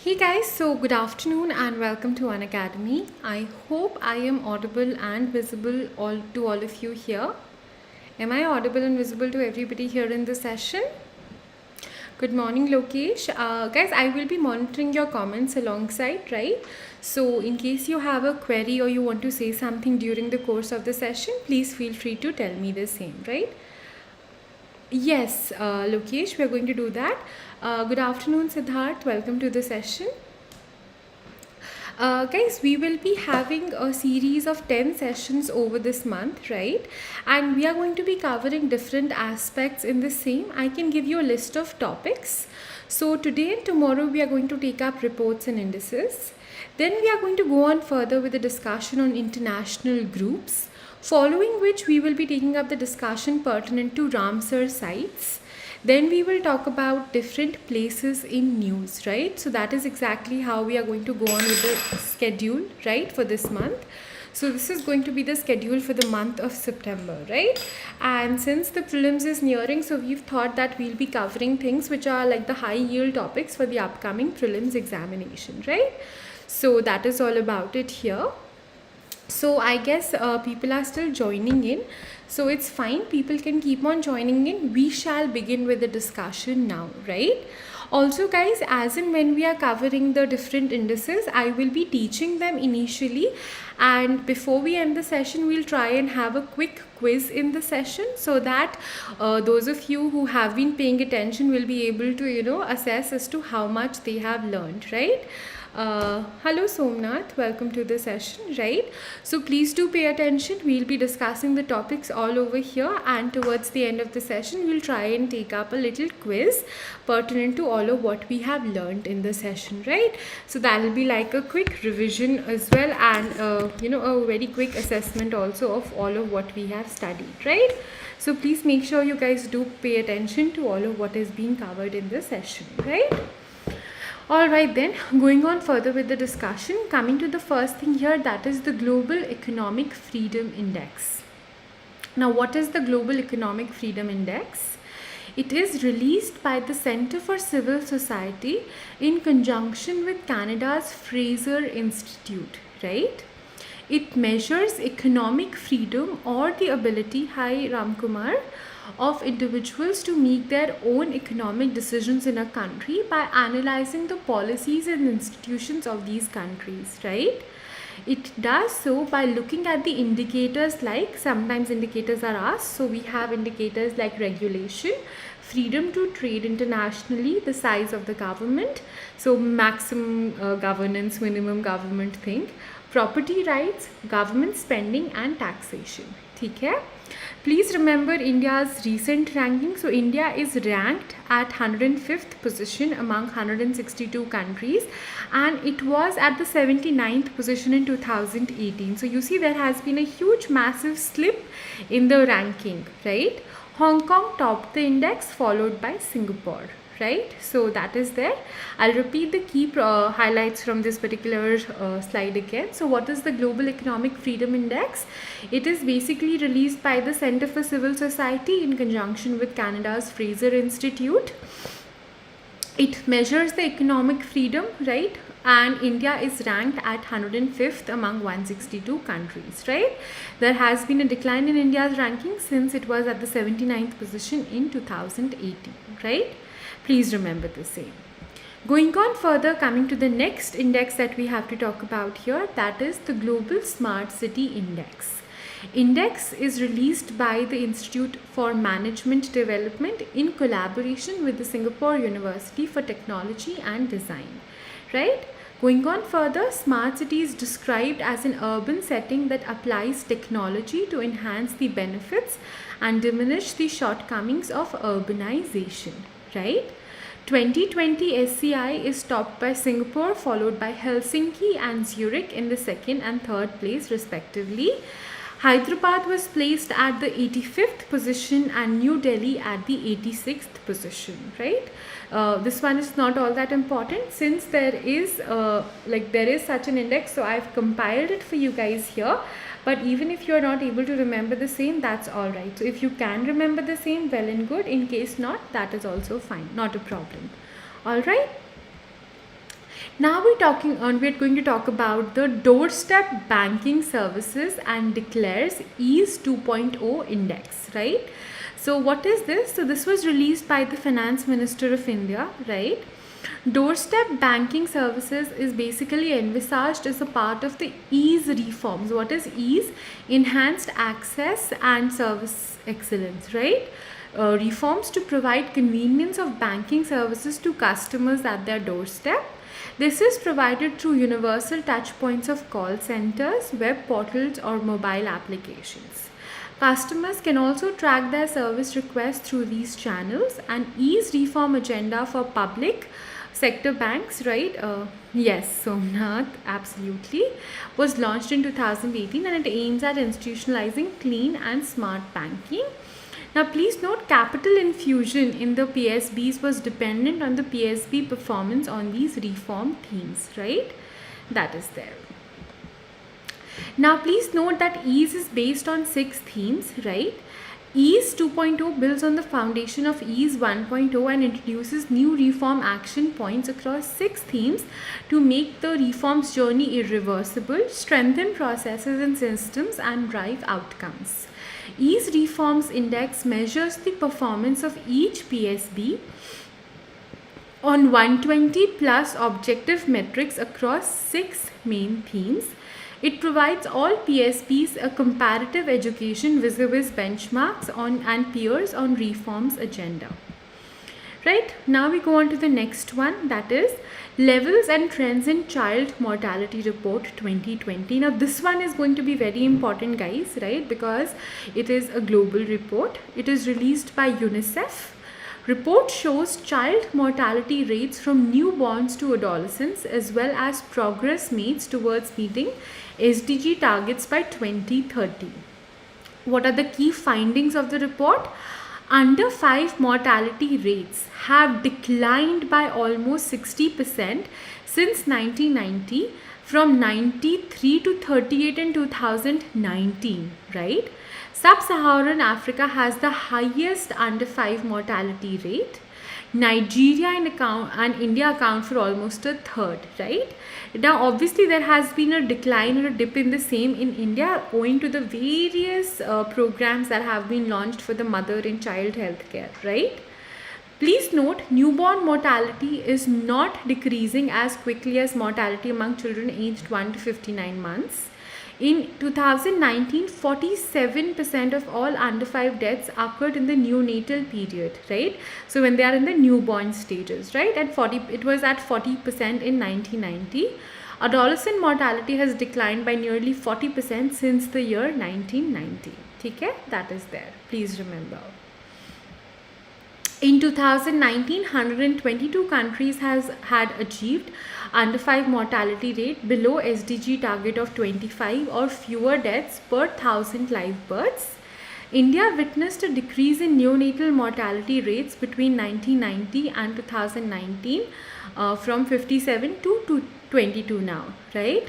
Hey guys, so good afternoon and welcome to Unacademy. I hope I am audible and visible to all of you here. Am I audible and visible to everybody here in the session? Good morning, Lokesh. Guys, I will be monitoring your comments alongside, right? So in case you have a query or you want to say something during the course of the session, please feel free to tell me the same, right? Yes, Lokesh, we are going to do that. Good afternoon, Siddharth. Welcome to the session. Guys, we will be having a series of 10 sessions over this month, right? And we are going to be covering different aspects in the same. I can give you a list of topics. So today and tomorrow we are going to take up reports and indices. Then we are going to go on further with the discussion on international groups, following which we will be taking up the discussion pertinent to Ramsar sites. Then we will talk about different places in news, right? So that is exactly how we are going to go on with the schedule, right, for this month. So this is going to be the schedule for the month of September, right? And since the prelims is nearing, so we've thought that we'll be covering things which are like the high yield topics for the upcoming prelims examination, right? So that is all about it here. So I guess people are still joining in. So it's fine. People can keep on joining in. We shall begin with the discussion now, right? Also guys, as and when we are covering the different indices, I will be teaching them initially. And before we end the session, we'll try and have a quick quiz in the session so that those of you who have been paying attention will be able to, assess as to how much they have learned, right? Hello Somnath, welcome to the session, right? So please do pay attention. We'll be discussing the topics all over here, and towards the end of the session we'll try and take up a little quiz pertinent to all of what we have learned in the session, right? So that will be like a quick revision as well, and a very quick assessment also of all of what we have studied, right? So please make sure you guys do pay attention to all of what is being covered in the session, right? Alright then, going on further with the discussion, coming to the first thing here, that is the Global Economic Freedom Index. Now, what is the Global Economic Freedom Index? It is released by the Center for Civil Society in conjunction with Canada's Fraser Institute, right? It measures economic freedom or the ability, hi Ramkumar, of individuals to make their own economic decisions in a country by analyzing the policies and institutions of these countries, right? It does so by looking at the indicators, like sometimes indicators are asked. So we have indicators like regulation, freedom to trade internationally, the size of the government, so maximum governance, minimum government thing, property rights, government spending and taxation. ठीक है? Please remember India's recent ranking. So India is ranked at 105th position among 162 countries, and it was at the 79th position in 2018. So you see there has been a huge massive slip in the ranking, right? Hong Kong topped the index, followed by Singapore, right? So that is there. I'll repeat the key highlights from this particular slide again. So what is the Global Economic Freedom Index? It is basically released by the Center for Civil Society in conjunction with Canada's Fraser Institute. It measures the economic freedom, right? And India is ranked at 105th among 162 countries, right? There has been a decline in India's ranking since it was at the 79th position in 2018, right? Please remember the same. Going on further, coming to the next index that we have to talk about here, that is the Global Smart City Index. Index is released by the Institute for Management Development in collaboration with the Singapore University for Technology and Design, right? Going on further, smart city is described as an urban setting that applies technology to enhance the benefits and diminish the shortcomings of urbanization, right? 2020 SCI is topped by Singapore, followed by Helsinki and Zurich in the second and third place respectively. Hyderabad was placed at the 85th position and New Delhi at the 86th position, right? This one is not all that important since there is such an index, so I've compiled it for you guys here. But even if you're not able to remember the same, that's all right. So if you can remember the same, well and good. In case not, that is also fine, not a problem. All right. Now we're going to talk about the doorstep banking services and declares ease 2.0 index, right? So what is this? So this was released by the Finance Minister of India, right? Doorstep banking services is basically envisaged as a part of the ease reforms. What is ease? Enhanced access and service excellence, right? Reforms to provide convenience of banking services to customers at their doorstep. This is provided through universal touchpoints of call centers, web portals, or mobile applications. Customers can also track their service requests through these channels. An ease reform agenda for public sector banks, right? Yes, Somnath, absolutely, was launched in 2018 and it aims at institutionalizing clean and smart banking. Now, please note capital infusion in the PSBs was dependent on the PSB performance on these reform themes, right? That is there. Now, please note that ease is based on 6 themes, right? Ease 2.0 builds on the foundation of Ease 1.0 and introduces new reform action points across 6 themes to make the reforms journey irreversible, strengthen processes and systems, and drive outcomes. Ease Reforms Index measures the performance of each PSB on 120 plus objective metrics across 6 main themes. It provides all PSBs a comparative education vis-a-vis benchmarks and peers on reforms agenda. Right, now we go on to the next one, that is Levels and Trends in Child Mortality Report 2020. Now this one is going to be very important, guys, right, because it is a global report. It is released by UNICEF. Report shows child mortality rates from newborns to adolescents as well as progress made towards meeting SDG targets by 2030. What are the key findings of the report? Under 5 mortality rates have declined by almost 60% since 1990, from 93 to 38 in 2019, right? Sub-Saharan Africa has the highest under 5 mortality rate. Nigeria and India account for almost a third, right? Now, obviously, there has been a decline or a dip in the same in India owing to the various programs that have been launched for the mother and child health care, right? Please note, newborn mortality is not decreasing as quickly as mortality among children aged 1 to 59 months. In 2019, 47% of all under 5 deaths occurred in the neonatal period, right? So when they are in the newborn stages, right? It was at 40% in 1990. Adolescent mortality has declined by nearly 40% since the year 1990. Okay, that is there. Please remember. In 2019, 122 countries had achieved under 5 mortality rate below SDG target of 25 or fewer deaths per 1,000 live births. India witnessed a decrease in neonatal mortality rates between 1990 and 2019 from 57 to 22 now, right?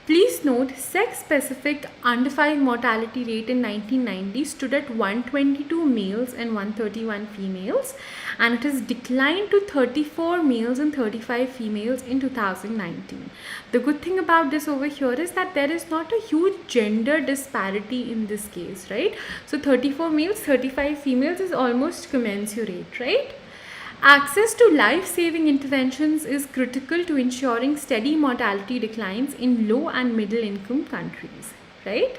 Please note, sex-specific under 5 mortality rate in 1990 stood at 122 males and 131 females, and it has declined to 34 males and 35 females in 2019. The good thing about this over here is that there is not a huge gender disparity in this case, right? So 34 males, 35 females is almost commensurate, right? Access to life-saving interventions is critical to ensuring steady mortality declines in low and middle income countries, right?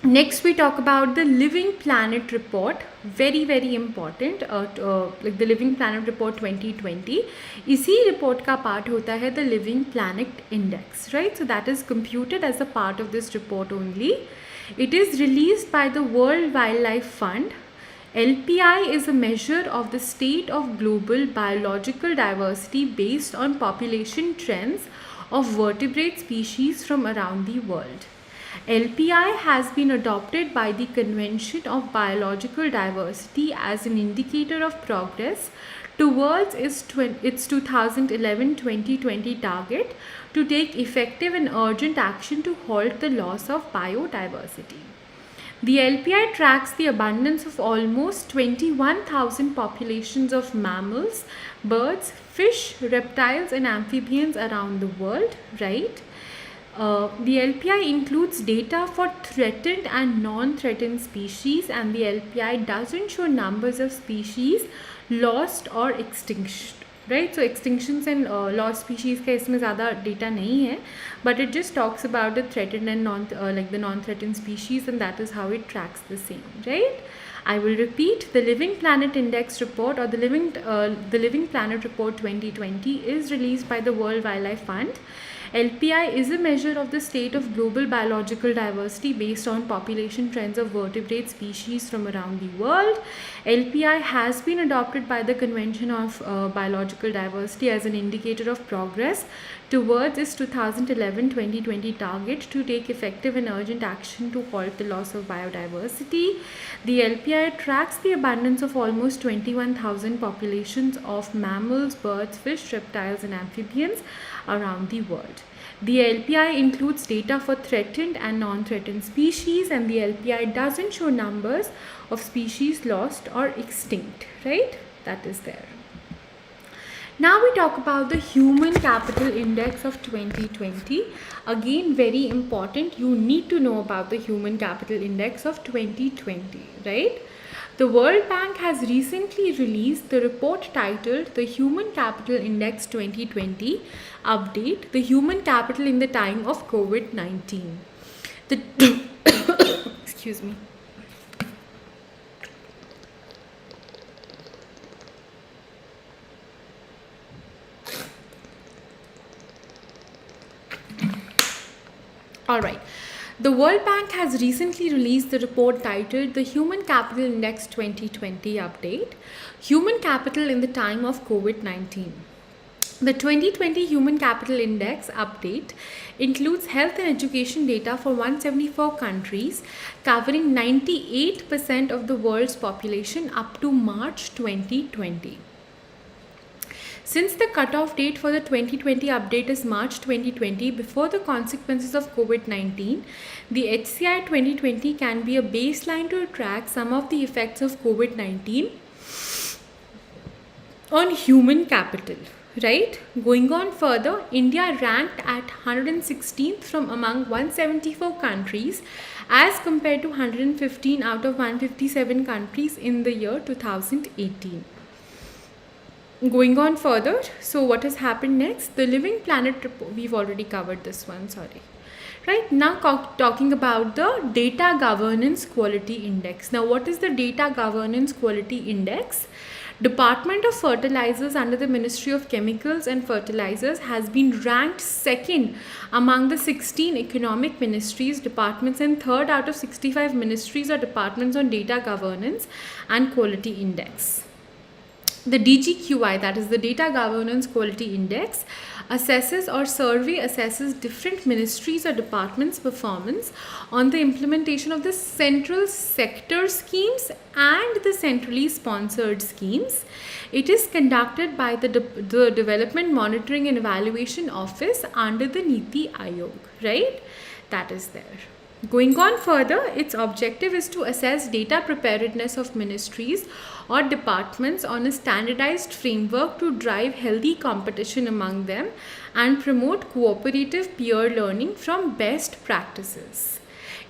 Next, we talk about the Living Planet report, very very important, like the Living Planet report 2020. इसी report का part होता है the Living Planet index, right? So that is computed as a part of this report only. It is released by the World Wildlife Fund. LPI is a measure of the state of global biological diversity based on population trends of vertebrate species from around the world. LPI has been adopted by the Convention of Biological Diversity as an indicator of progress towards its 2011-2020 target to take effective and urgent action to halt the loss of biodiversity. The LPI tracks the abundance of almost 21,000 populations of mammals, birds, fish, reptiles, and amphibians around the world, right? The LPI includes data for threatened and non-threatened species, and the LPI doesn't show numbers of species lost or extinct, right? So extinctions and lost species का इसमें ज़्यादा data नहीं है, but it just talks about the threatened and the non-threatened species, and that is how it tracks the same, right? I will repeat, the Living Planet Index report, or the Living Planet Report 2020 is released by the World Wildlife Fund. LPI is a measure of the state of global biological diversity based on population trends of vertebrate species from around the world. LPI has been adopted by the Convention of Biological Diversity as an indicator of progress towards its 2011-2020 target to take effective and urgent action to halt the loss of biodiversity. The LPI tracks the abundance of almost 21,000 populations of mammals, birds, fish, reptiles, and amphibians around the world. The LPI includes data for threatened and non-threatened species, and the LPI doesn't show numbers of species lost or extinct, right? That is there. Now we talk about the Human Capital Index of 2020. Again, very important. You need to know about the Human Capital Index of 2020, right? The World Bank has recently released the report titled The Human Capital Index 2020 Update, the Human Capital in the Time of COVID-19. Excuse me. All right. The World Bank has recently released the report titled The Human Capital Index 2020 Update, Human Capital in the Time of COVID-19. The 2020 Human Capital Index update includes health and education data for 174 countries, covering 98% of the world's population up to March 2020. Since the cutoff date for the 2020 update is March 2020, before the consequences of COVID-19, the HCI 2020 can be a baseline to track some of the effects of COVID-19 on human capital. Right? Going on further, India ranked at 116th from among 174 countries as compared to 115 out of 157 countries in the year 2018. Going on further, so what has happened next? The Living Planet report, we've already covered this one, sorry. Right, now talking about the Data Governance Quality Index. Now, what is the Data Governance Quality Index? Department of Fertilizers under the Ministry of Chemicals and Fertilizers has been ranked second among the 16 economic ministries, departments, and third out of 65 ministries or departments on data governance and quality index. The DGQI, that is the Data Governance Quality Index, assesses different ministries or departments' performance on the implementation of the central sector schemes and the centrally sponsored schemes. It is conducted by the Development Monitoring and Evaluation Office under the Niti Aayog, right? That is there. Going on further, its objective is to assess data preparedness of ministries or departments on a standardized framework to drive healthy competition among them and promote cooperative peer learning from best practices.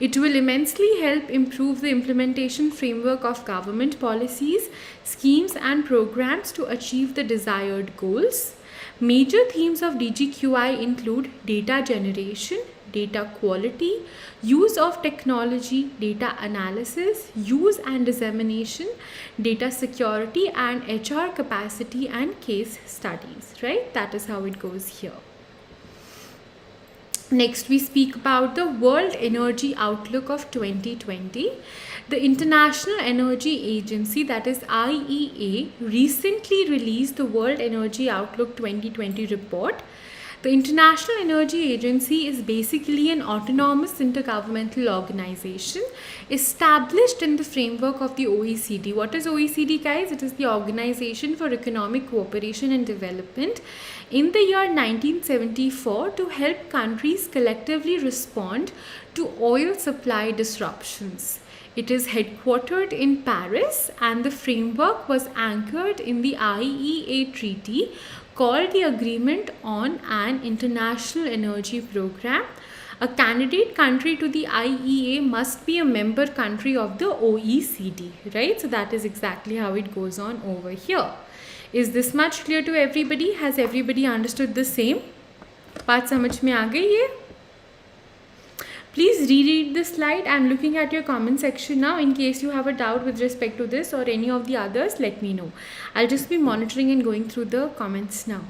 It will immensely help improve the implementation framework of government policies, schemes, and programs to achieve the desired goals. Major themes of DGQI include data generation, data quality, use of technology, data analysis, use and dissemination, data security, and HR capacity and case studies, right? That is how it goes here. Next, we speak about the World Energy Outlook of 2020. The International Energy Agency, that is IEA, recently released the World Energy Outlook 2020 report. The International Energy Agency is basically an autonomous intergovernmental organization established in the framework of the OECD. What is OECD, guys? It is the Organization for Economic Cooperation and Development in the year 1974 to help countries collectively respond to oil supply disruptions. It is headquartered in Paris, and the framework was anchored in the IEA treaty called the Agreement on an International Energy Program. A candidate country to the IEA must be a member country of the OECD, right? So that is exactly how it goes on over here. Is this much clear to everybody? Has everybody understood the same? बात समझ में आ गई है? Please reread this slide. I'm looking at your comment section now. In case you have a doubt with respect to this or any of the others, let me know. I'll just be monitoring and going through the comments now.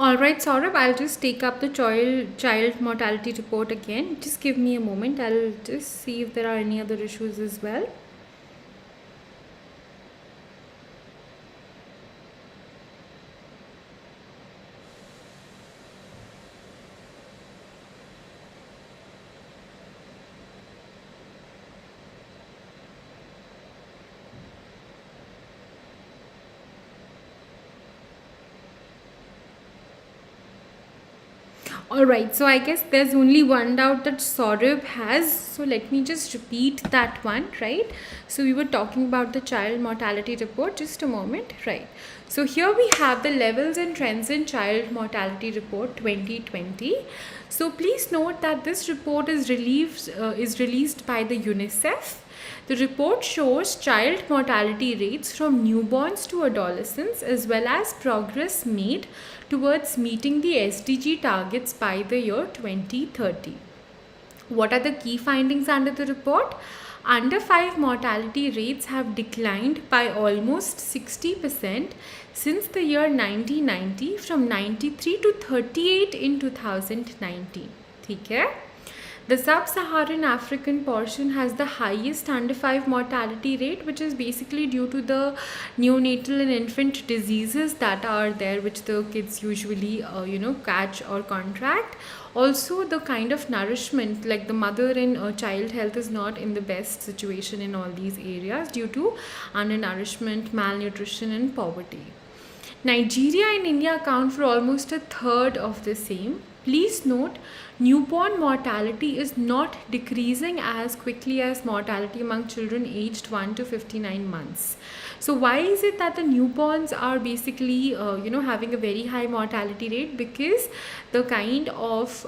Alright, Saurabh, I'll just take up the child mortality report again. Just give me a moment. I'll just see if there are any other issues as well. Alright, so I guess there's only one doubt that Saurabh has. So let me just repeat that one, right? So we were talking about the child mortality report. Just a moment, right? So here we have the levels and trends in child mortality report 2020. So please note that this report is released by the UNICEF. The report shows child mortality rates from newborns to adolescents as well as progress made towards meeting the SDG targets by the year 2030. What are the key findings under the report? Under 5 mortality rates have declined by almost 60% since the year 1990 from 93 to 38 in 2019. ठीक है? The sub-Saharan African portion has the highest under 5 mortality rate, which is basically due to the neonatal and infant diseases that are there, which the kids usually catch or contract. Also, the kind of nourishment, like the mother and child health is not in the best situation in all these areas due to undernourishment, malnutrition and poverty. Nigeria and India account for almost a third of the same. Please note, newborn mortality is not decreasing as quickly as mortality among children aged 1 to 59 months. So why is it that the newborns are basically having a very high mortality rate? Because the kind of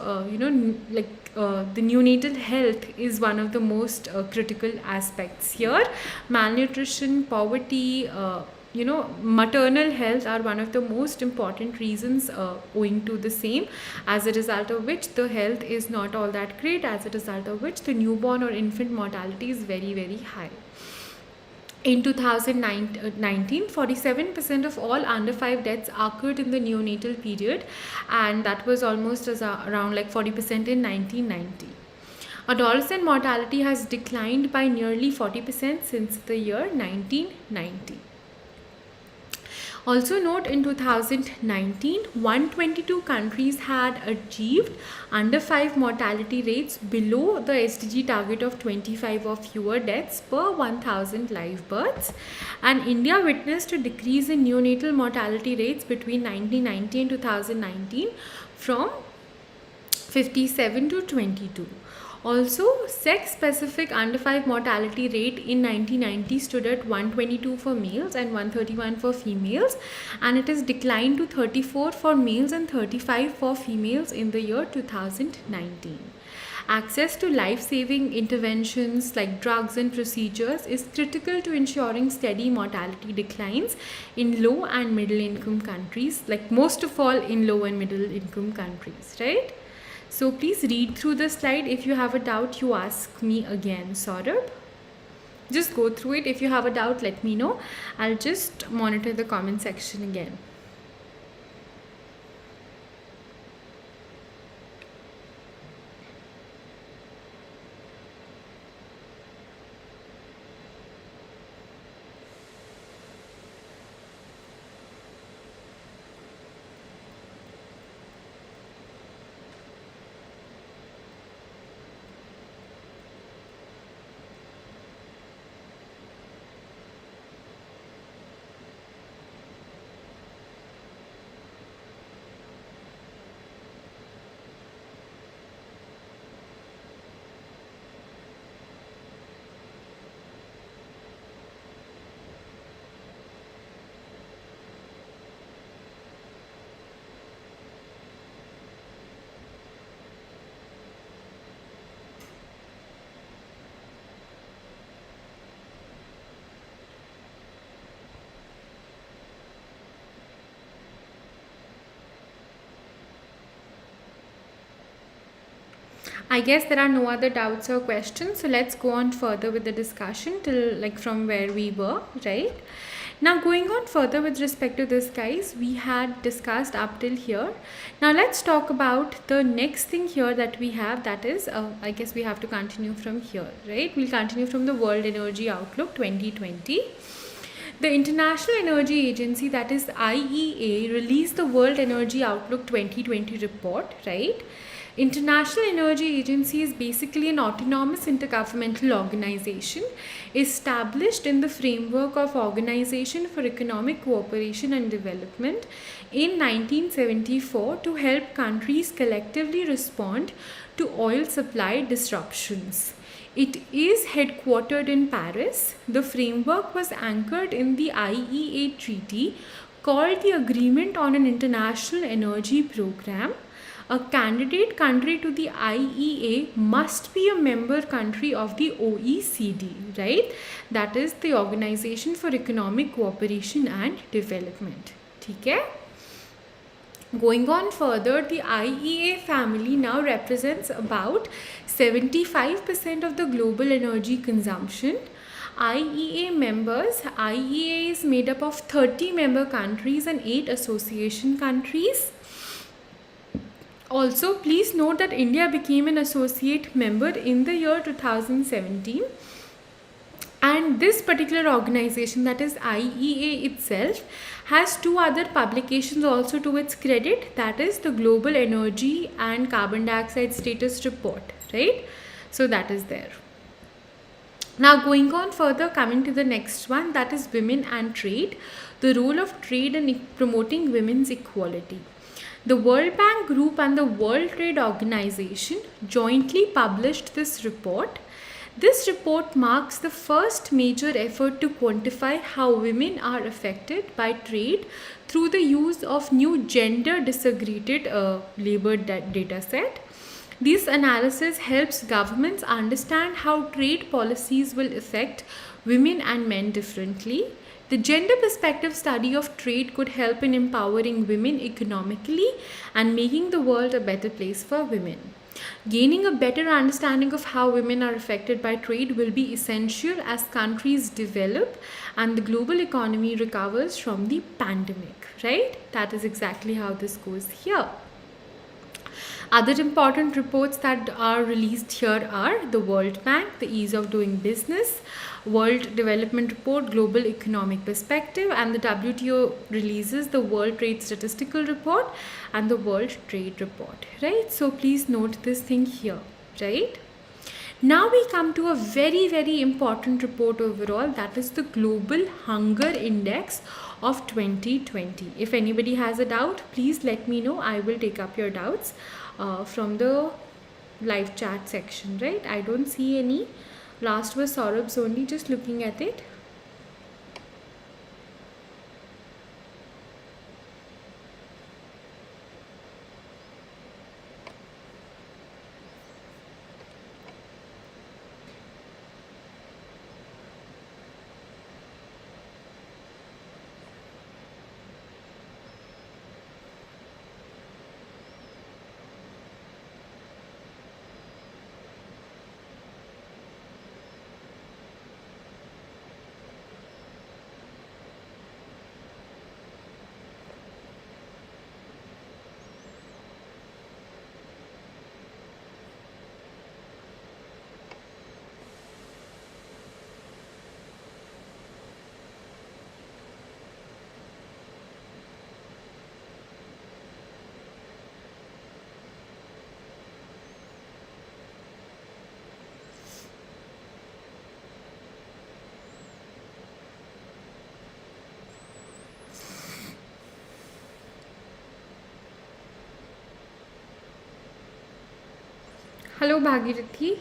the neonatal health is one of the most critical aspects here. Malnutrition, poverty, maternal health are one of the most important reasons owing to the same, as a result of which the health is not all that great, as a result of which the newborn or infant mortality is very, very high. In 2019, 47% of all under 5 deaths occurred in the neonatal period, and that was almost around like 40% in 1990. Adolescent mortality has declined by nearly 40% since the year 1990. Also note, in 2019, 122 countries had achieved under 5 mortality rates below the SDG target of 25 or fewer deaths per 1000 live births, and India witnessed a decrease in neonatal mortality rates between 1990 and 2019 from 57 to 22. Also, sex-specific under 5 mortality rate in 1990 stood at 122 for males and 131 for females, and it has declined to 34 for males and 35 for females in the year 2019. Access to life-saving interventions like drugs and procedures is critical to ensuring steady mortality declines in low and middle income countries, like most of all in low and middle income countries, right? So please read through the slide. If you have a doubt, you ask me again, Saurabh. Just go through it. If you have a doubt, let me know. I'll just monitor the comment section again. I guess there are no other doubts or questions, so let's go on further with the discussion till like from where we were, right? Now going on further with respect to this, guys, we had discussed up till here. Now let's talk about the next thing here that we have, that is, I guess we have to continue from here, right? We'll continue from the World Energy Outlook 2020. The International Energy Agency, that is IEA, released the World Energy Outlook 2020 report, right? International Energy Agency is basically an autonomous intergovernmental organization established in the framework of Organization for Economic Cooperation and Development in 1974 to help countries collectively respond to oil supply disruptions. It is headquartered in Paris. The framework was anchored in the IEA treaty called the Agreement on an International Energy Program. A candidate country to the IEA must be a member country of the OECD, right? That is the Organization for Economic Cooperation and Development. Okay? Going on further, the IEA family now represents about 75% of the global energy consumption. IEA is made up of 30 member countries and 8 association countries. Also, please note that India became an associate member in the year 2017, and this particular organization, that is IEA itself, has 2 other publications also to its credit, that is the Global Energy and Carbon Dioxide Status Report, right? So that is there. Now going on further, coming to the next one, that is women and trade, the role of trade in promoting women's equality. The World Bank Group and the World Trade Organization jointly published this report. This report marks the first major effort to quantify how women are affected by trade through the use of new gender disaggregated labor data set. This analysis helps governments understand how trade policies will affect women and men differently. The gender perspective study of trade could help in empowering women economically and making the world a better place for women. Gaining a better understanding of how women are affected by trade will be essential as countries develop and the global economy recovers from the pandemic, right? That is exactly how this goes here. Other important reports that are released here are the World Bank, the Ease of Doing Business, World Development Report, Global Economic Perspective, and the WTO releases the World Trade Statistical Report and the World Trade Report, right? So please note this thing here, right? Now we come to a very, very important report overall, that is the Global Hunger Index of 2020. If anybody has a doubt, please let me know. I will take up your doubts from the live chat section, right? I don't see any. Last was Saurabh's only, just looking at it. Hello Bhagirathi.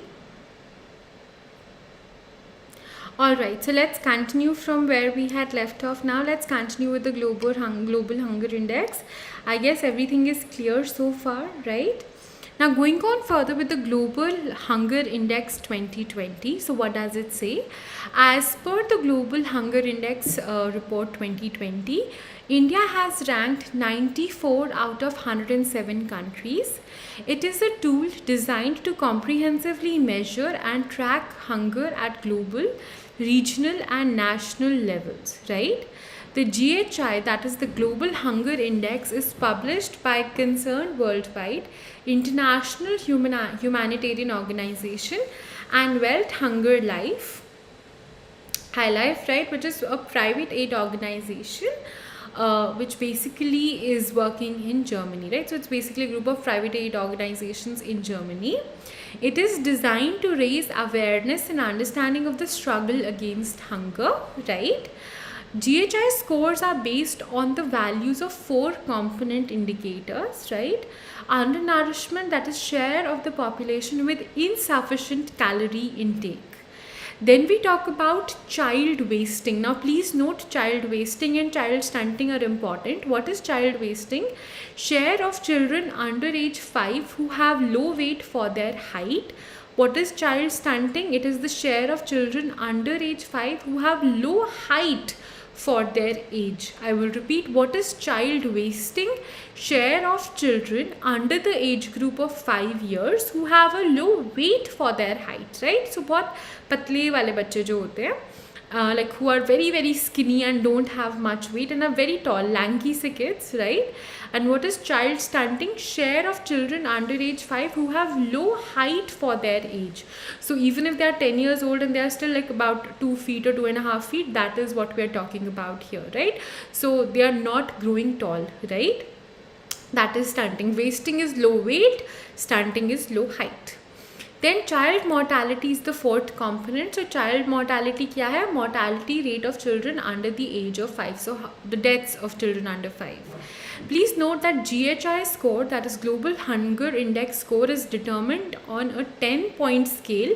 Alright, so let's continue from where we had left off. Now let's continue with the Global Hunger Index. I guess everything is clear so far, right? Now going on further with the Global Hunger Index 2020. So what does it say? As per the Global Hunger Index report 2020, India has ranked 94 out of 107 countries. It is a tool designed to comprehensively measure and track hunger at global, regional and national levels, right? The GHI, that is the Global Hunger Index, is published by Concerned Worldwide, International Humanitarian Organization and World Hunger Life, right, which is a private aid organization which basically is working in Germany, right? So it's basically a group of private aid organizations in Germany. It is designed to raise awareness and understanding of the struggle against hunger, right? GHI scores are based on the values of 4 component indicators, right? Undernourishment, that is share of the population with insufficient calorie intake. Then we talk about child wasting. Now please note, child wasting and child stunting are important. What is child wasting? Share of children under age 5 who have low weight for their height. What is child stunting? It is the share of children under age 5 who have low height for their age. I will repeat, what is child wasting? Share of children under the age group of 5 years who have a low weight for their height, right? So बहुत पतले वाले बच्चे जो होते हैं like who are very very skinny and don't have much weight and are very tall, lanky se kids, right? And what is child stunting? Share of children under age 5 who have low height for their age. So even if they are 10 years old and they are still like about 2 feet or 2.5 feet, that is what we are talking about here, right? So they are not growing tall, right? That is stunting. Wasting is low weight, stunting is low height. Then child mortality is the fourth component. So child mortality क्या है? Mortality rate of children under the age of 5. So the deaths of children under 5. Please note that GHI score, that is Global Hunger Index score, is determined on a 10-point scale.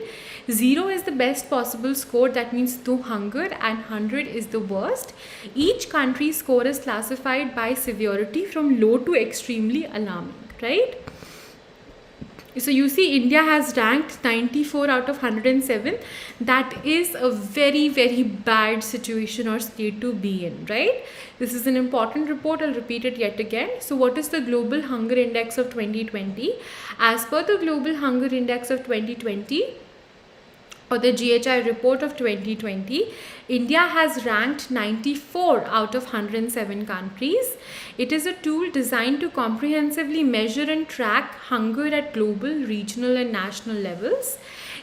0 is the best possible score, that means no hunger, and 100 is the worst. Each country's score is classified by severity from low to extremely alarming, right? So you see India has ranked 94 out of 107. That is a very, very bad situation or state to be in, right? This is an important report. I'll repeat it yet again. So what is the Global Hunger Index of 2020? As per the Global Hunger Index of 2020, or the GHI report of 2020, India has ranked 94 out of 107 countries. It is a tool designed to comprehensively measure and track hunger at global, regional and national levels.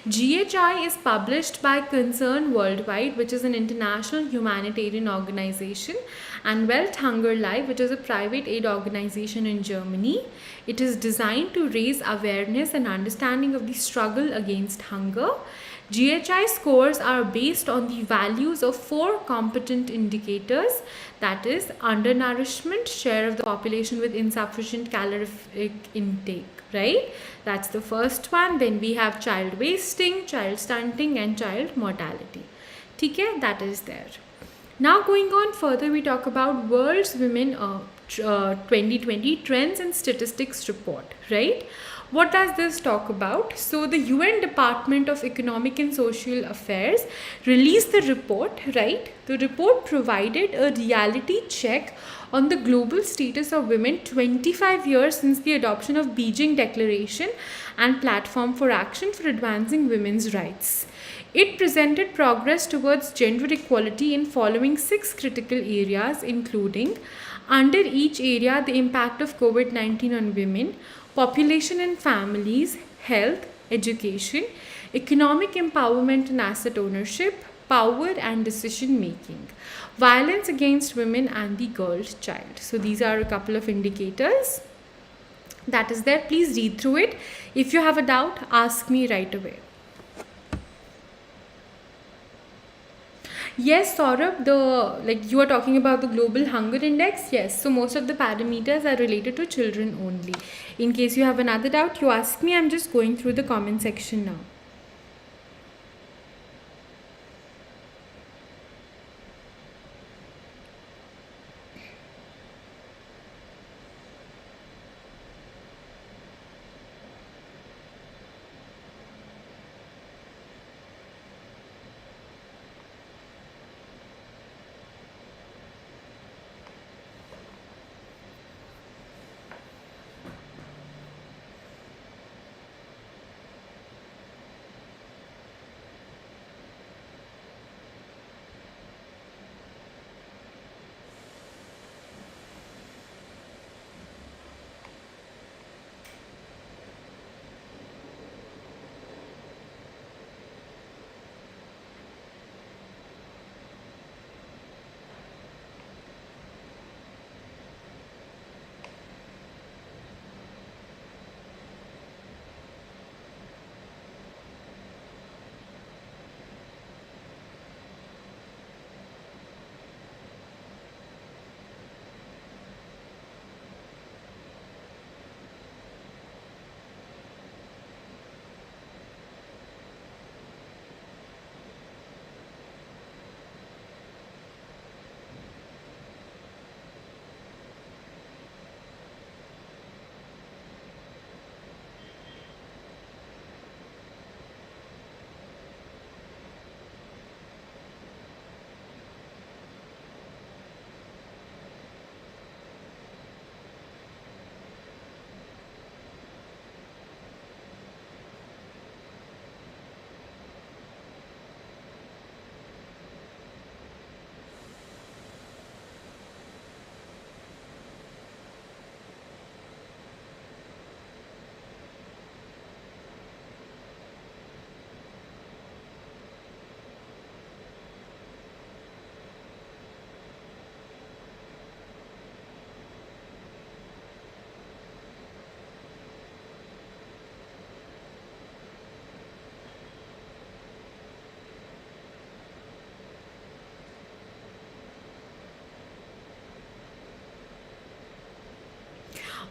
GHI is published by Concern Worldwide, which is an international humanitarian organization, and Welt Hunger Live, which is a private aid organization in Germany. It is designed to raise awareness and understanding of the struggle against hunger. GHI scores are based on the values of 4 competent indicators, that is undernourishment, share of the population with insufficient calorific intake, right? That's the first one. Then we have child wasting, child stunting and child mortality. Okay, that is there. Now going on further, we talk about World's Women 2020 Trends and Statistics Report, right? What does this talk about? So the UN Department of Economic and Social Affairs released the report, right? The report provided a reality check on the global status of women 25 years since the adoption of Beijing Declaration and Platform for Action for Advancing Women's Rights. It presented progress towards gender equality in following 6 critical areas, including under each area the impact of COVID-19 on women, population and families, health, education, economic empowerment and asset ownership, power and decision making, violence against women and the girl child. So these are a couple of indicators that is there. Please read through it. If you have a doubt, ask me right away. Yes, Saurabh, you are talking about the Global Hunger Index. Yes, so most of the parameters are related to children only. In case you have another doubt, you ask me. I'm just going through the comment section now.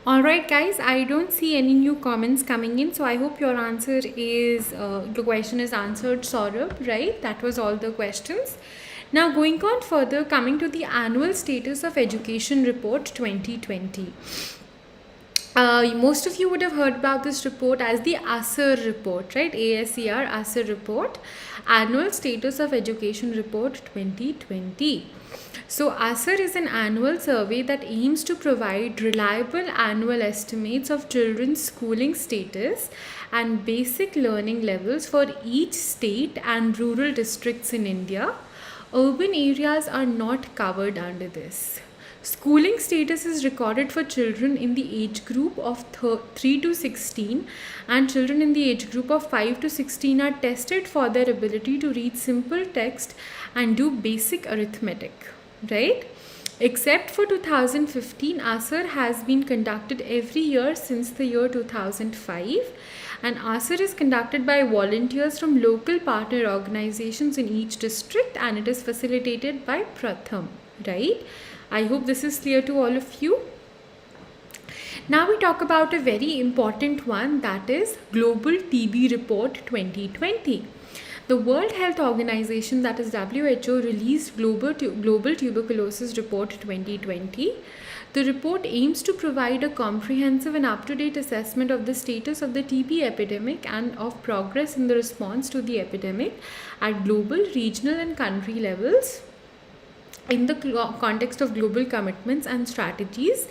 Alright guys, I don't see any new comments coming in, so I hope your answer is, the question is answered, Saurabh, right? That was all the questions. Now going on further, coming to the Annual Status of Education Report 2020. Most of you would have heard about this report as the ASER report, right? ASER, ASER report, Annual Status of Education Report 2020. So ASER is an annual survey that aims to provide reliable annual estimates of children's schooling status and basic learning levels for each state and rural districts in India. Urban areas are not covered under this. Schooling status is recorded for children in the age group of 3 to 16, and children in the age group of 5 to 16 are tested for their ability to read simple text and do basic arithmetic, right? Except for 2015, ASER has been conducted every year since the year 2005, and ASER is conducted by volunteers from local partner organizations in each district, and it is facilitated by Pratham, right? I hope this is clear to all of you. Now we talk about a very important one, that is Global TB Report 2020. The World Health Organization, that is WHO, released Global Tuberculosis Report 2020. The report aims to provide a comprehensive and up-to-date assessment of the status of the TB epidemic and of progress in the response to the epidemic at global, regional and country levels. In the context of global commitments and strategies,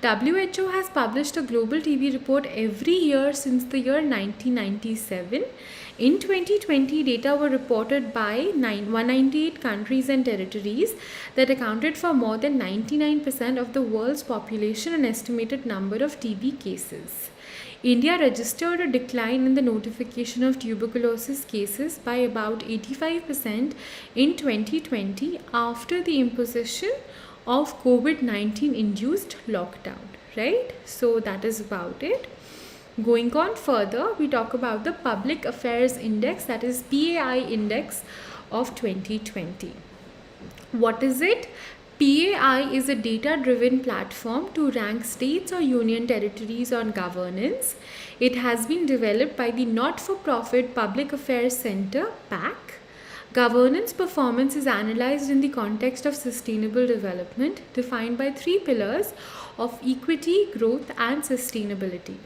WHO has published a global TB report every year since the year 1997. In 2020, data were reported by 198 countries and territories that accounted for more than 99% of the world's population and estimated number of TB cases. India registered a decline in the notification of tuberculosis cases by about 85% in 2020 after the imposition of COVID-19 induced lockdown, right? So that is about it. Going on further, we talk about the Public Affairs Index, that is PAI Index of 2020. What is it? PAI is a data-driven platform to rank states or union territories on governance. It has been developed by the not-for-profit Public Affairs Center, PAC. Governance performance is analyzed in the context of sustainable development, defined by 3 pillars of equity, growth, and sustainability.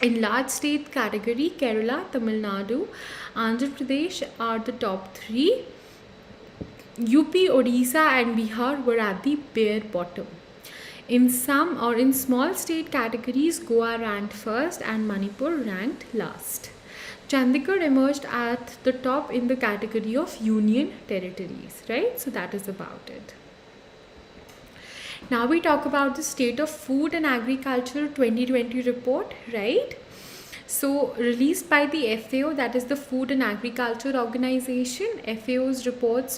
In large state category, Kerala, Tamil Nadu, Andhra Pradesh are the top 3. UP, Odisha and Bihar were at the bare bottom. In small state categories, Goa ranked first and Manipur ranked last. Chandigarh emerged at the top in the category of union territories, right? So that is about it. Now we talk about the State of Food and Agriculture 2020 report, right? So released by the FAO, that is the Food and Agriculture Organization. FAO's report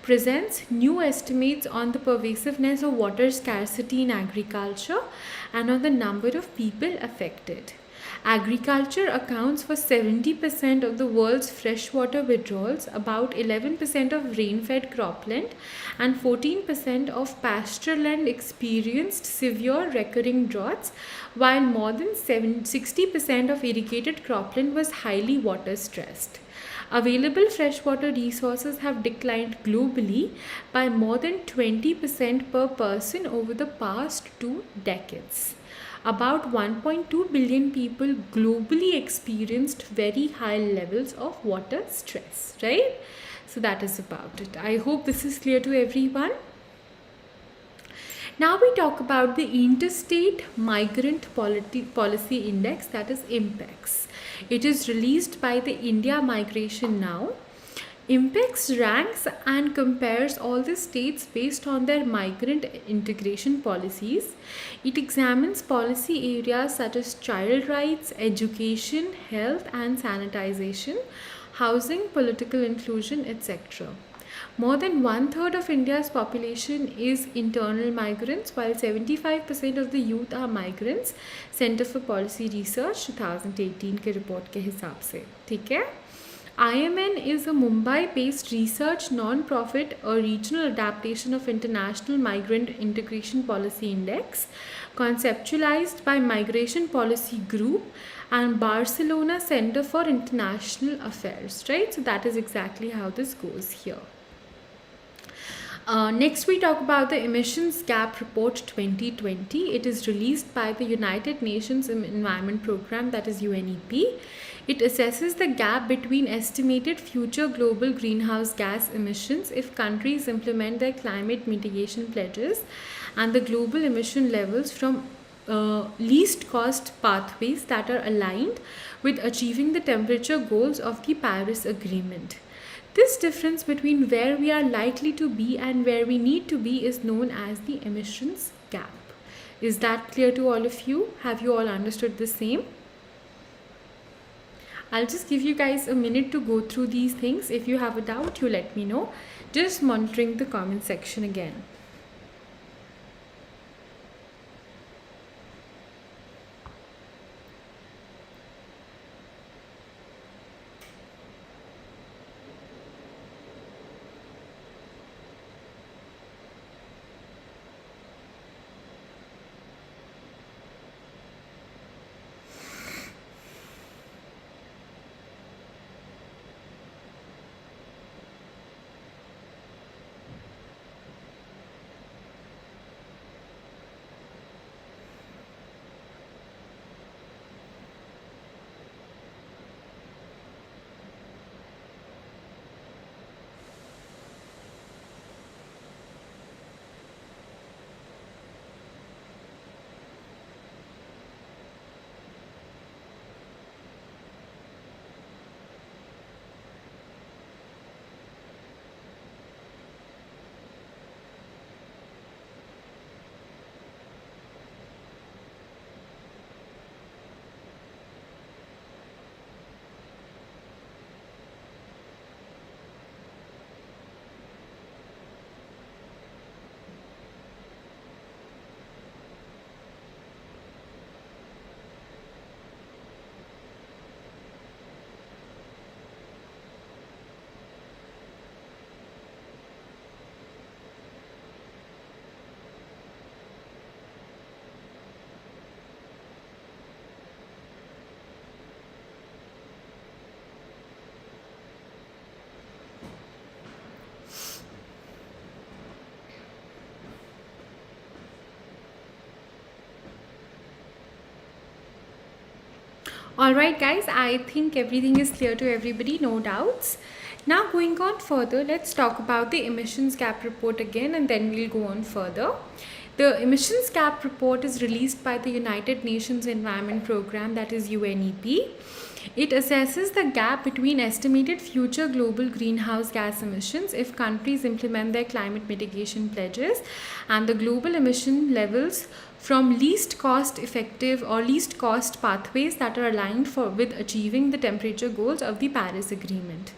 presents new estimates on the pervasiveness of water scarcity in agriculture and on the number of people affected. Agriculture accounts for 70% of the world's freshwater withdrawals, about 11% of rain-fed cropland, and 14% of pasture land experienced severe recurring droughts, while more than 60% of irrigated cropland was highly water-stressed. Available freshwater resources have declined globally by more than 20% per person over the past 2 decades. About 1.2 billion people globally experienced very high levels of water stress, right? So that is about it. I hope this is clear to everyone. Now we talk about the Interstate Migrant Policy Index, that is IMPEX. It is released by the India Migration Now. IMPEX ranks and compares all the states based on their migrant integration policies. It examines policy areas such as child rights, education, health and sanitization, housing, political inclusion, etc. More than 1/3 of India's population is internal migrants, while 75% of the youth are migrants. Center for Policy Research 2018 के report के हिसाब से, ठीक है? IMN is a Mumbai-based research non-profit or regional adaptation of International Migrant Integration Policy Index, conceptualized by Migration Policy Group and Barcelona Center for International Affairs, right? So that is exactly how this goes here. Next, we talk about the Emissions Gap Report 2020. It is released by the United Nations Environment Programme, that is UNEP. It assesses the gap between estimated future global greenhouse gas emissions if countries implement their climate mitigation pledges and the global emission levels from least cost pathways that are aligned with achieving the temperature goals of the Paris Agreement. This difference between where we are likely to be and where we need to be is known as the emissions gap. Is that clear to all of you? Have you all understood the same? I'll just give you guys a minute to go through these things. If you have a doubt, you let me know. Just monitoring the comment section again. Alright guys, I think everything is clear to everybody, no doubts. Now going on further, let's talk about the emissions gap report again and then we'll go on further. The emissions gap report is released by the United Nations Environment Programme, that is UNEP. It assesses the gap between estimated future global greenhouse gas emissions if countries implement their climate mitigation pledges and the global emission levels from least cost effective or least cost pathways that are aligned with achieving the temperature goals of the Paris Agreement.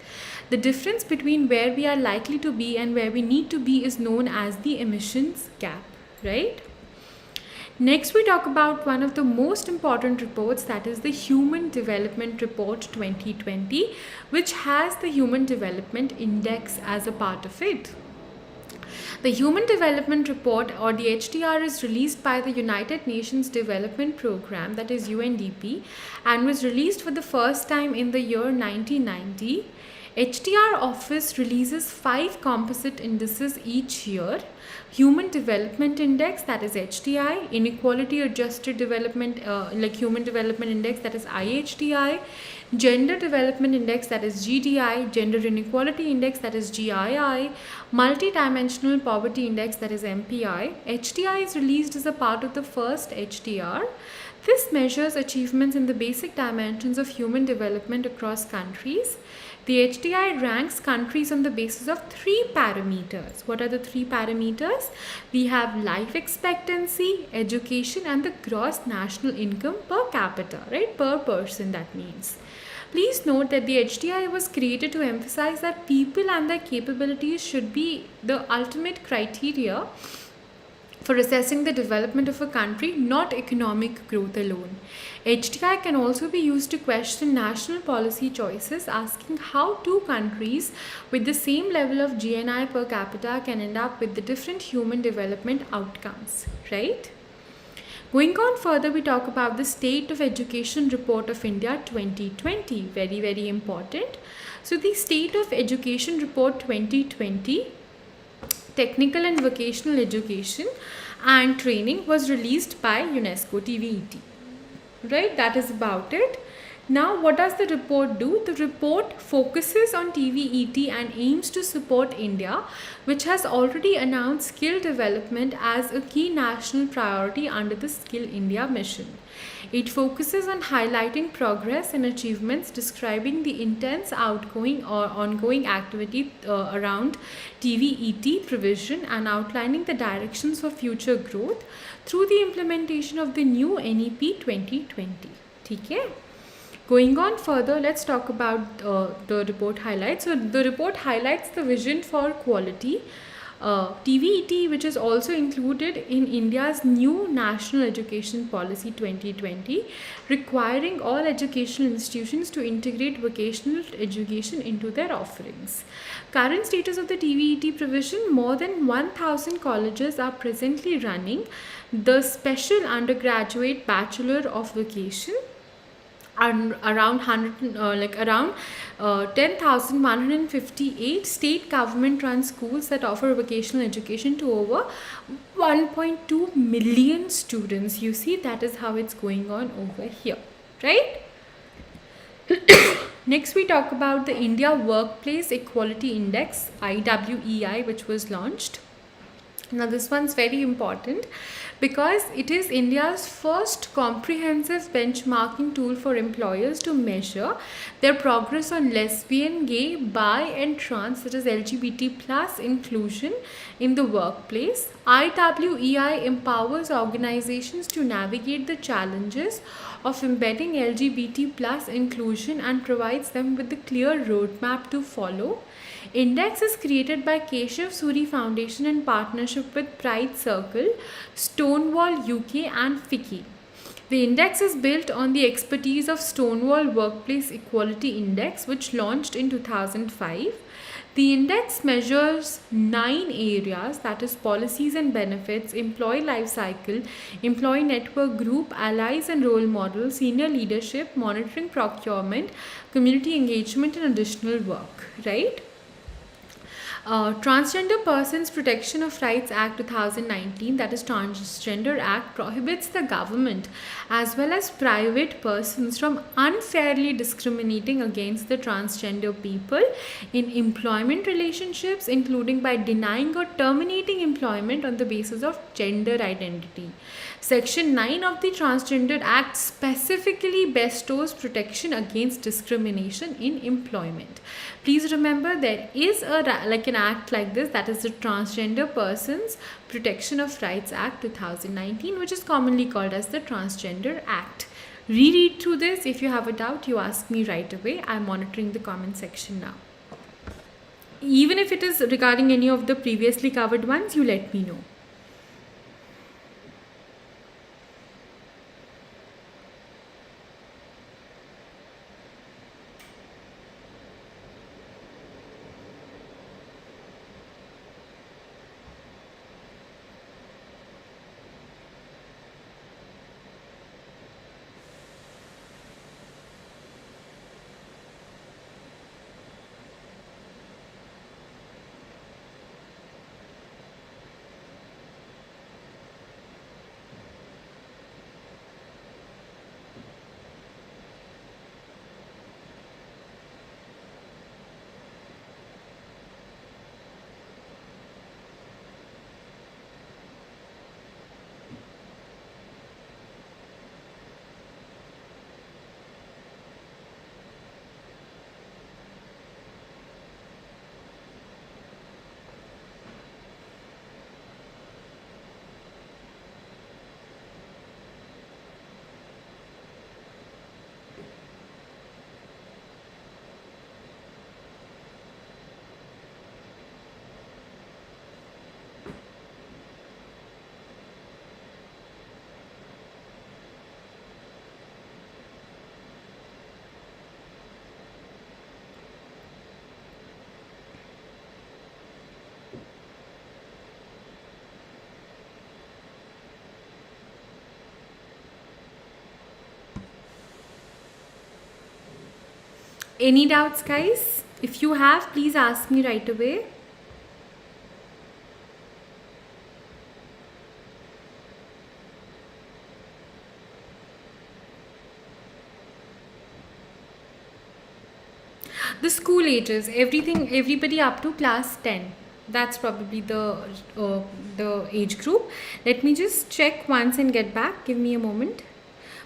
The difference between where we are likely to be and where we need to be is known as the emissions gap, right? Next, we talk about one of the most important reports, that is the Human Development Report 2020, which has the Human Development Index as a part of it. The Human Development Report, or the HDR, is released by the United Nations Development Programme, that is UNDP, and was released for the first time in the year 1990. HDR office releases 5 composite indices each year: Human Development Index, that is HDI; Inequality Adjusted Development, Human Development Index, that is IHDI; Gender Development Index, that is GDI; Gender Inequality Index, that is GII; Multidimensional Poverty Index, that is MPI. HDI is released as a part of the first HDR. This measures achievements in the basic dimensions of human development across countries. The HDI ranks countries on the basis of 3 parameters. What are the 3 parameters? We have life expectancy, education, and the gross national income per capita, right? Per person, that means. Please note that the HDI was created to emphasize that people and their capabilities should be the ultimate criteria for assessing the development of a country, not economic growth alone. HDI can also be used to question national policy choices, asking how two countries with the same level of GNI per capita can end up with the different human development outcomes, right? Going on further, we talk about the State of Education Report of India 2020. Very, very important. So, the State of Education Report 2020, Technical and Vocational Education and Training, was released by UNESCO TVET. Right, that is about it. Now, what does the report do? The report focuses on TVET and aims to support India, which has already announced skill development as a key national priority under the Skill India mission. It focuses on highlighting progress and achievements, describing the intense outgoing or ongoing activity around TVET provision, and outlining the directions for future growth through the implementation of the new NEP 2020. Okay? Going on further, let's talk about the report highlights. So the report highlights the vision for quality, TVET, which is also included in India's new National Education Policy 2020, requiring all educational institutions to integrate vocational education into their offerings. Current status of the TVET provision: more than 1,000 colleges are presently running the Special Undergraduate Bachelor of Vocation, and around 10,158 state government run schools that offer vocational education to over 1.2 million students. You see, that is how it's going on over here, right? Next, we talk about the India Workplace Equality Index, IWEI, which was launched. Now, this one's very important because it is India's first comprehensive benchmarking tool for employers to measure their progress on lesbian, gay, bi and trans, that is LGBT plus inclusion in the workplace. IWEI empowers organizations to navigate the challenges of embedding LGBT plus inclusion and provides them with a clear roadmap to follow. Index is created by Keshav Suri Foundation in partnership with Pride Circle, Stonewall UK and FICCI. The index is built on the expertise of Stonewall Workplace Equality Index, which launched in 2005. The index measures 9 areas, that is policies and benefits, employee life cycle, employee network group, allies and role models, senior leadership, monitoring procurement, community engagement and additional work, right? Transgender Persons Protection of Rights Act 2019, that is Transgender Act, prohibits the government as well as private persons from unfairly discriminating against the transgender people in employment relationships, including by denying or terminating employment on the basis of gender identity. Section 9 of the Transgender Act specifically bestows protection against discrimination in employment. Please remember, there is an act like this, that is the Transgender Persons Protection of Rights Act 2019, which is commonly called as the Transgender Act. Reread through this. If you have a doubt, you ask me right away. I'm monitoring the comment section now. Even if it is regarding any of the previously covered ones, you let me know. Any doubts, guys? If you have, please ask me right away. The school ages, everything, everybody up to class 10. That's probably the age group. Let me just check once and get back. Give me a moment.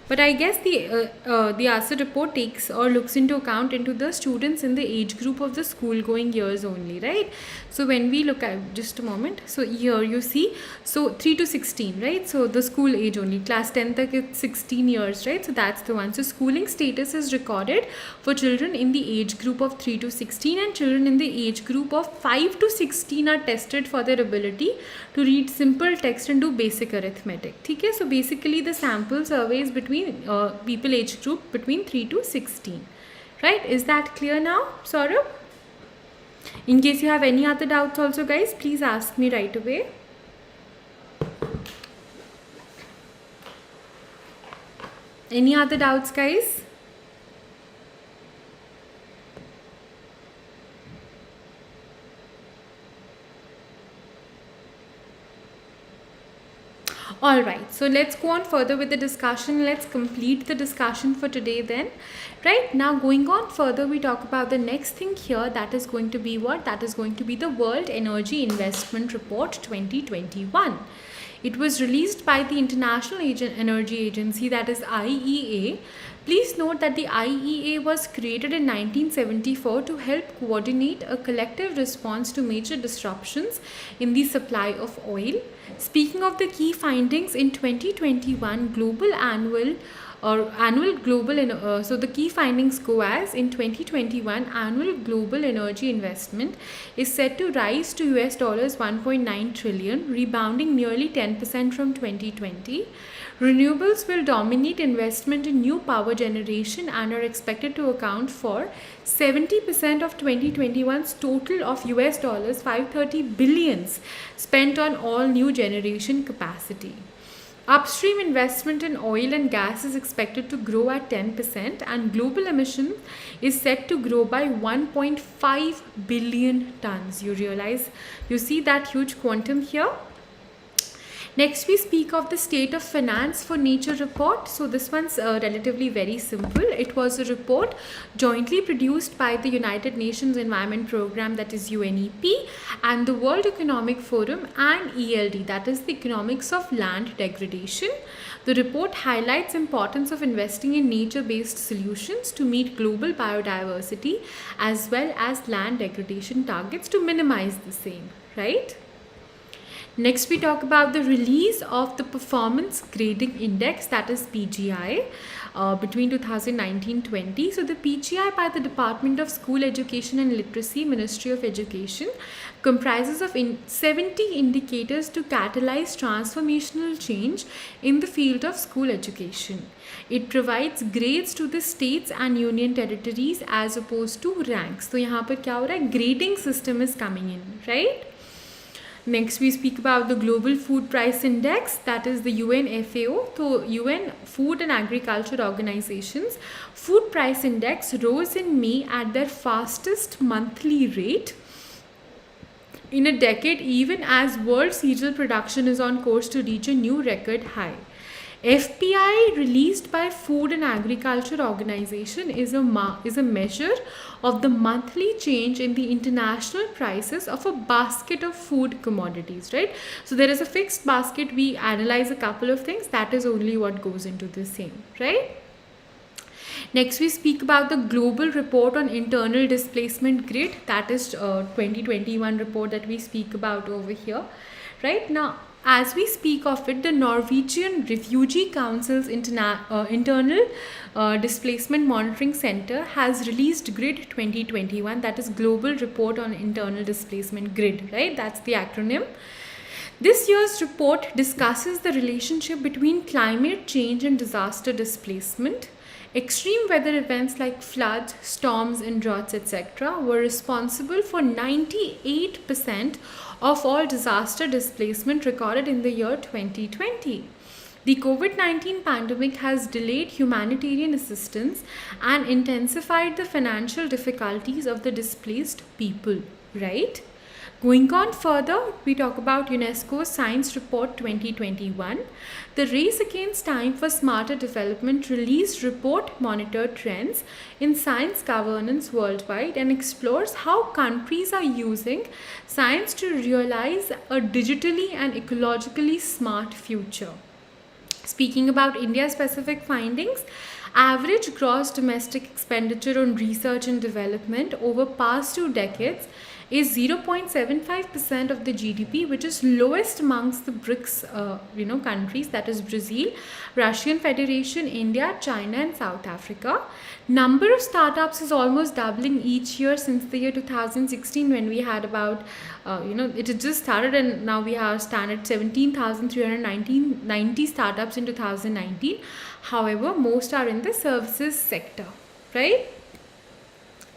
But I guess the ASA report takes or looks into account into the students in the age group of the school going years only, right? So when we look at, just a moment, so here you see, so 3 to 16, right? So the school age only, class 10 tak it's 16 years, right? So that's the one. So schooling status is recorded for children in the age group of 3 to 16, and children in the age group of 5 to 16 are tested for their ability to read simple text and do basic arithmetic. Okay, so basically the sample survey is between people age group between 3 to 16, right? Is that clear now, Saurabh? In case you have any other doubts also, guys, please ask me right away. Any other doubts, guys? Alright, so let's go on further with the discussion. Let's complete the discussion for today then. Right, now going on further, we talk about the next thing here. That is going to be what? That is going to be the World Energy Investment Report 2021. It was released by the International Energy Agency, that is IEA. Please note that the IEA was created in 1974 to help coordinate a collective response to major disruptions in the supply of oil. Speaking of the key findings in 2021 so the key findings go as: in 2021, annual global energy investment is set to rise to US dollars 1.9 trillion, rebounding nearly 10% from 2020. Renewables will dominate investment in new power generation and are expected to account for 70% of 2021's total of US dollars 530 billions spent on all new generation capacity. Upstream investment in oil and gas is expected to grow at 10%, and global emission is set to grow by 1.5 billion tons. You see that huge quantum here? Next, we speak of the State of Finance for Nature report. So this one's relatively very simple. It was a report jointly produced by the United Nations Environment Program, that is UNEP, and the World Economic Forum and ELD, that is the Economics of Land Degradation. The report highlights importance of investing in nature-based solutions to meet global biodiversity as well as land degradation targets to minimize the same, right? Next, we talk about the release of the Performance Grading Index, that is PGI, between 2019-20. So the PGI by the Department of School Education and Literacy, Ministry of Education, comprises of 70 indicators to catalyze transformational change in the field of school education. It provides grades to the states and union territories as opposed to ranks. So यहाँ पर क्या हो रहा है? Grading system is coming in, right? Next, we speak about the Global Food Price Index, that is the UNFAO. So UN Food and Agriculture Organization's Food Price Index rose in May at their fastest monthly rate in a decade, even as world cereal production is on course to reach a new record high. FPI, released by Food and Agriculture Organization, is a measure of the monthly change in the international prices of a basket of food commodities, right? So there is a fixed basket. We analyze a couple of things. That is only what goes into the same, right? Next, we speak about the Global Report on Internal Displacement Grid. That is 2021 report that we speak about over here, right? Now, as we speak of it, the Norwegian Refugee Council's Internal Displacement Monitoring Center has released GRID 2021, that is Global Report on Internal Displacement Grid, right? That's the acronym. This year's report discusses the relationship between climate change and disaster displacement. Extreme weather events like floods, storms, and droughts, etc., were responsible for 98% of all disaster displacement recorded in the year 2020. The COVID-19 pandemic has delayed humanitarian assistance and intensified the financial difficulties of the displaced people, right? Going on further, we talk about UNESCO's Science Report 2021. The Race Against Time for Smarter Development released report monitored trends in science governance worldwide and explores how countries are using science to realize a digitally and ecologically smart future. Speaking about India-specific findings, average gross domestic expenditure on research and development over past 2 decades is 0.75% of the GDP, which is lowest amongst the BRICS countries, that is Brazil, Russian Federation, India, China and South Africa. Number of startups is almost doubling each year since the year 2016, when we had about it had just started, and now we have standard 17,390 startups in 2019. However, most are in the services sector, right?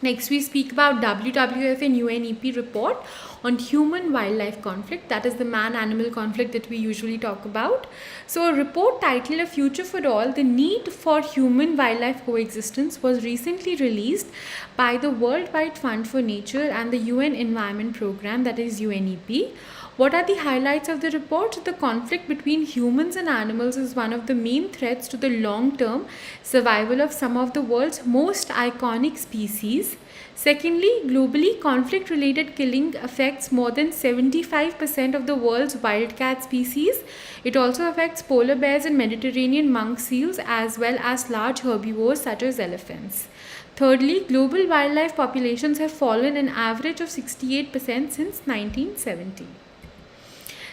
Next, we speak about WWF and UNEP report on human-wildlife conflict, that is the man-animal conflict that we usually talk about. So a report titled A Future for All, the Need for Human-Wildlife Coexistence was recently released by the Worldwide Fund for Nature and the UN Environment Programme, that is UNEP. What are the highlights of the report? The conflict between humans and animals is one of the main threats to the long-term survival of some of the world's most iconic species. Secondly, globally, conflict-related killing affects more than 75% of the world's wildcat species. It also affects polar bears and Mediterranean monk seals, as well as large herbivores such as elephants. Thirdly, global wildlife populations have fallen an average of 68% since 1970.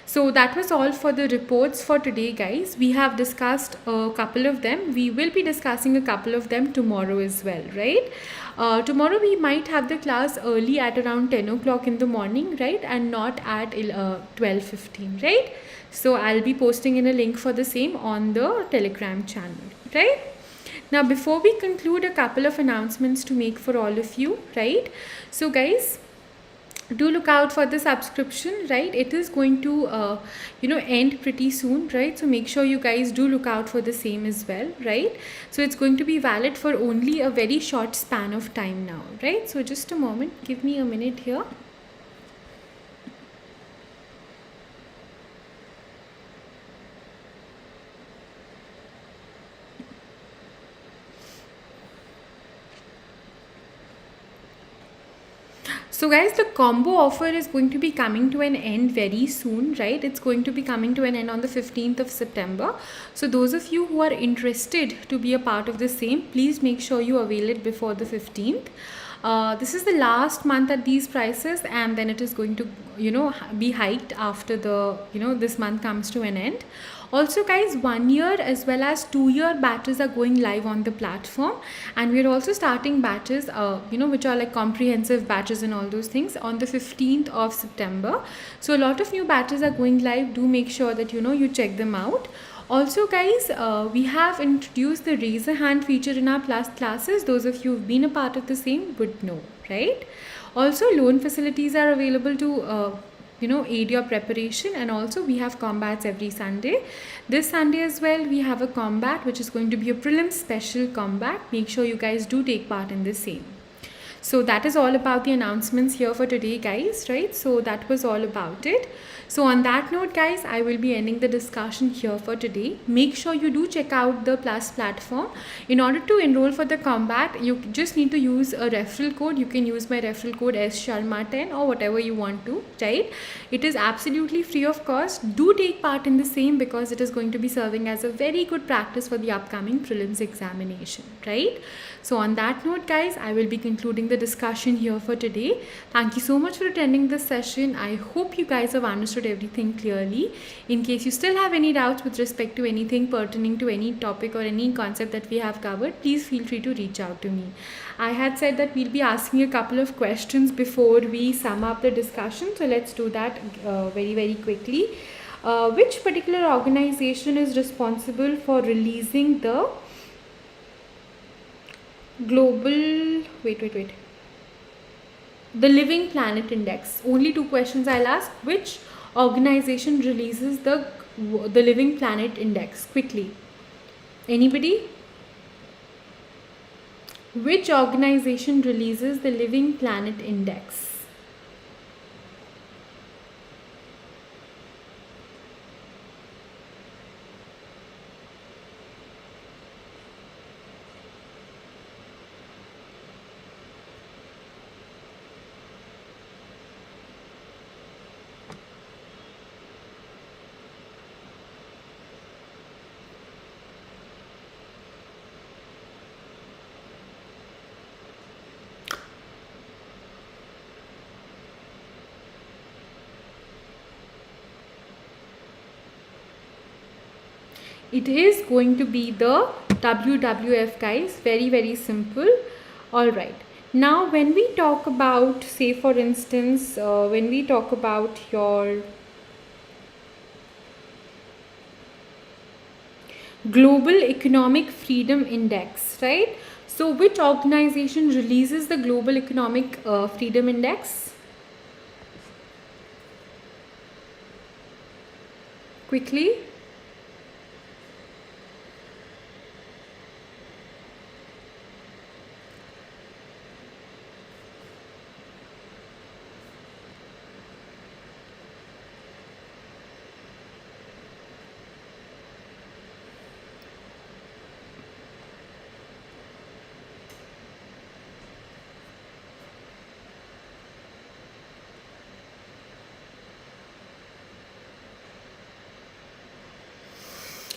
So that was all for the reports for today, guys. We have discussed a couple of them. We will be discussing a couple of them tomorrow as well, right? Tomorrow we might have the class early at around 10 o'clock in the morning, right? And not at 12:15, right? So I'll be posting in a link for the same on the Telegram channel, right? Now, before we conclude, a couple of announcements to make for all of you, right? So guys, do look out for the subscription, right? It is going to end pretty soon, right? So make sure you guys do look out for the same as well, right? So it's going to be valid for only a very short span of time now, right? So just a moment, give me a minute here. So guys, the combo offer is going to be coming to an end very soon, right? It's going to be coming to an end on the 15th of September. So those of you who are interested to be a part of the same, please make sure you avail it before the 15th. This is the last month at these prices, and then it is going to be hiked after the this month comes to an end. Also guys, 1 year as well as 2 year batches are going live on the platform, and we're also starting batches which are like comprehensive batches and all those things on the 15th of September. So a lot of new batches are going live. Do make sure that you check them out. Also guys, we have introduced the raise a hand feature in our classes. Those of you who've been a part of the same would know, right? Also, loan facilities are available to aid your preparation, and also we have combats every Sunday. This Sunday as well we have a combat which is going to be a prelims special combat. Make sure you guys do take part in the same. So that is all about the announcements here for today, guys, right? So that was all about it. So on that note, guys, I will be ending the discussion here for today. Make sure you do check out the Plus platform. In order to enroll for the combat, you just need to use a referral code. You can use my referral code SSharma10 or whatever you want to, right? It is absolutely free of cost. Do take part in the same, because it is going to be serving as a very good practice for the upcoming prelims examination, right? So on that note, guys, I will be concluding the discussion here for today. Thank you so much for attending this session. I hope you guys have understood everything clearly. In case you still have any doubts with respect to anything pertaining to any topic or any concept that we have covered, please feel free to reach out to me. I had said that we'll be asking a couple of questions before we sum up the discussion. So let's do that very, very quickly. Which particular organization is responsible for releasing the global the Living Planet Index? Only two questions I'll ask. Which organization releases the the Living Planet Index? Quickly. Anybody? Which organization releases the Living Planet Index? It is going to be the WWF, guys. Very, very simple. Alright. Now, when we talk about, say for instance, when we talk about your Global Economic Freedom Index, right? So, which organization releases the Global Economic Freedom Index? Quickly.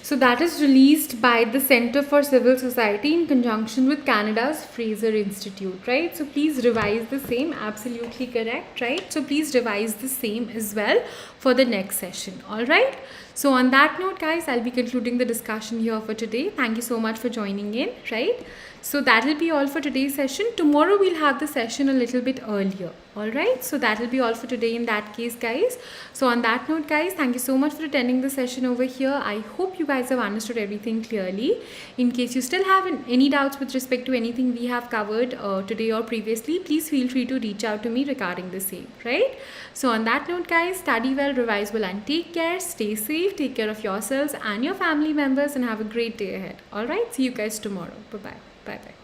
So that is released by the Center for Civil Society in conjunction with Canada's Fraser Institute, right? So please revise the same. Absolutely correct, right? So please revise the same as well for the next session. All right. So on that note, guys, I'll be concluding the discussion here for today. Thank you so much for joining in, right? So that will be all for today's session. Tomorrow we'll have the session a little bit earlier. All right. So that will be all for today in that case, guys. So on that note, guys, thank you so much for attending the session over here. I hope you guys have understood everything clearly. In case you still have any doubts with respect to anything we have covered today or previously, please feel free to reach out to me regarding the same, right? So on that note, guys, study well, revise well, and take care. Stay safe, take care of yourselves and your family members, and have a great day ahead. All right. See you guys tomorrow. Bye-bye. Bye-bye.